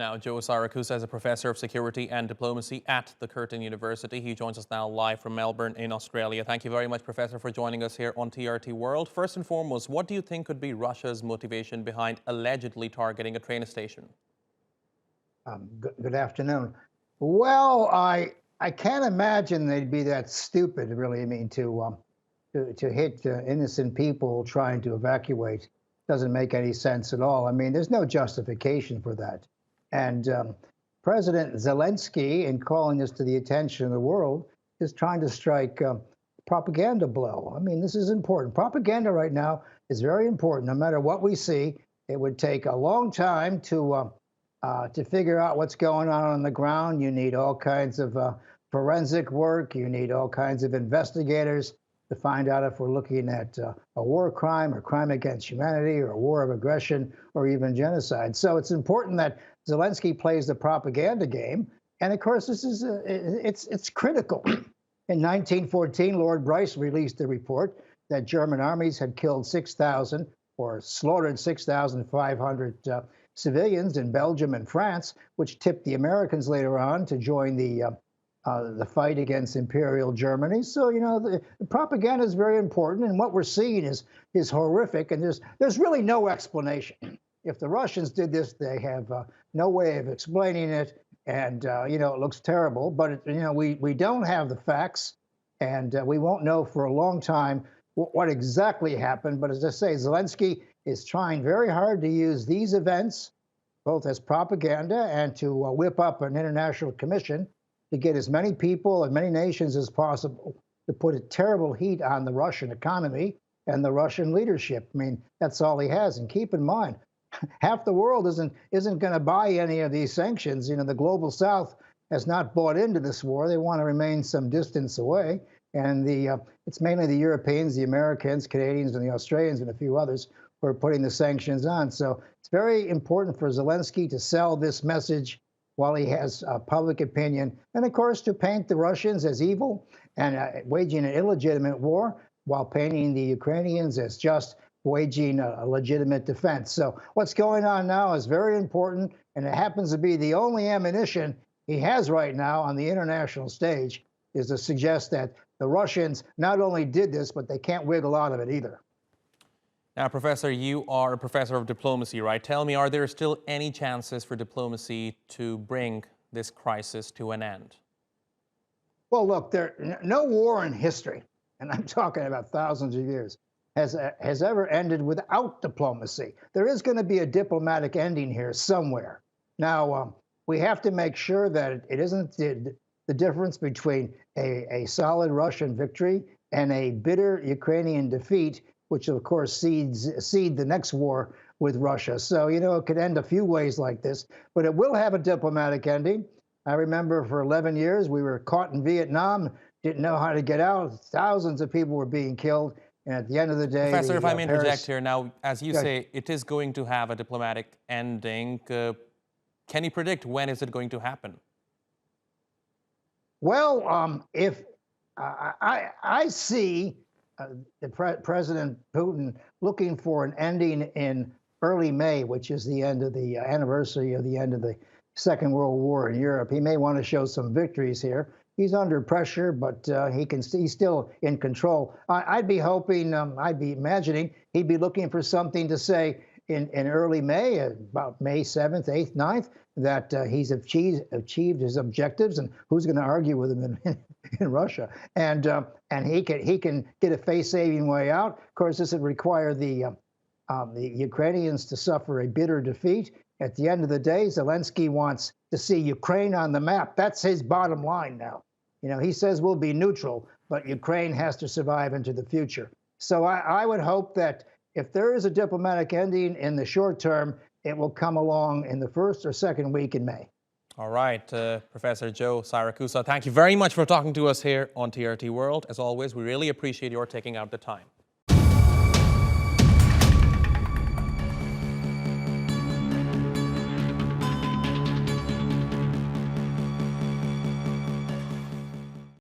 Now, Joe Siracusa is a professor of security and diplomacy at the Curtin University. He joins us now live from Melbourne in Australia. Thank you very much, Professor, for joining us here on TRT World. First and foremost, what do you think could be Russia's motivation behind allegedly targeting a train station? Good afternoon. Well, I can't imagine they'd be that stupid, really. I mean, to hit innocent people trying to evacuate doesn't make any sense at all. I mean, there's no justification for that. And President Zelensky, in calling this to the attention of the world, is trying to strike a propaganda blow. I mean, this is important. Propaganda right now is very important. No matter what we see, it would take a long time to figure out what's going on the ground. You need all kinds of forensic work. You need all kinds of investigators to find out if we're looking at a war crime or crime against humanity or a war of aggression or even genocide. So it's important that Zelensky plays the propaganda game. And of course, this is it's critical. In 1914, Lord Bryce released a report that German armies had killed 6,000 or slaughtered 6,500 civilians in Belgium and France, which tipped the Americans later on to join the fight against Imperial Germany. So, you know, the propaganda is very important, and what we're seeing is horrific, and there's really no explanation. If the Russians did this, they have no way of explaining it, and you know, it looks terrible. But you know, we don't have the facts, and we won't know for a long time what exactly happened. But as I say, Zelensky is trying very hard to use these events both as propaganda and to whip up an international commission to get as many people and many nations as possible to put a terrible heat on the Russian economy and the Russian leadership. I mean, that's all he has. And keep in mind, half the world isn't going to buy any of these sanctions. You know, the global South has not bought into this war. They want to remain some distance away. And it's mainly the Europeans, the Americans, Canadians, and the Australians, and a few others who are putting the sanctions on. So it's very important for Zelensky to sell this message while he has public opinion, and of course to paint the Russians as evil and waging an illegitimate war, while painting the Ukrainians as just waging a legitimate defense. So what's going on now is very important, and it happens to be the only ammunition he has right now on the international stage, is to suggest that the Russians not only did this, but they can't wiggle out of it either. Now, Professor, you are a professor of diplomacy, right? Tell me, are there still any chances for diplomacy to bring this crisis to an end? Well, look, no war in history, and I'm talking about thousands of years, has ever ended without diplomacy. There is going to be a diplomatic ending here somewhere. Now, we have to make sure that it isn't the difference between a solid Russian victory and a bitter Ukrainian defeat, which of course seed the next war with Russia. So, you know, it could end a few ways like this, but it will have a diplomatic ending. I remember for 11 years, we were caught in Vietnam, didn't know how to get out. Thousands of people were being killed. And at the end of the day— Professor, if I may interject here now, as you say, it is going to have a diplomatic ending. Can you predict when is it going to happen? Well, if I see President Putin looking for an ending in early May, which is the end of the anniversary of the end of the Second World War in Europe. He may want to show some victories here. He's under pressure, but he's still in control. I'd be hoping, I'd be imagining he'd be looking for something to say in early May, about May 7th, 8th, 9th, that he's achieved his objectives, and who's going to argue with him in Russia? And he can get a face-saving way out. Of course, this would require the Ukrainians to suffer a bitter defeat. At the end of the day, Zelensky wants to see Ukraine on the map. That's his bottom line now. You know, he says we'll be neutral, but Ukraine has to survive into the future. So I would hope that if there is a diplomatic ending in the short term, it will come along in the first or second week in May. All right, Professor Joe Siracusa, thank you very much for talking to us here on TRT World. As always, we really appreciate your taking out the time.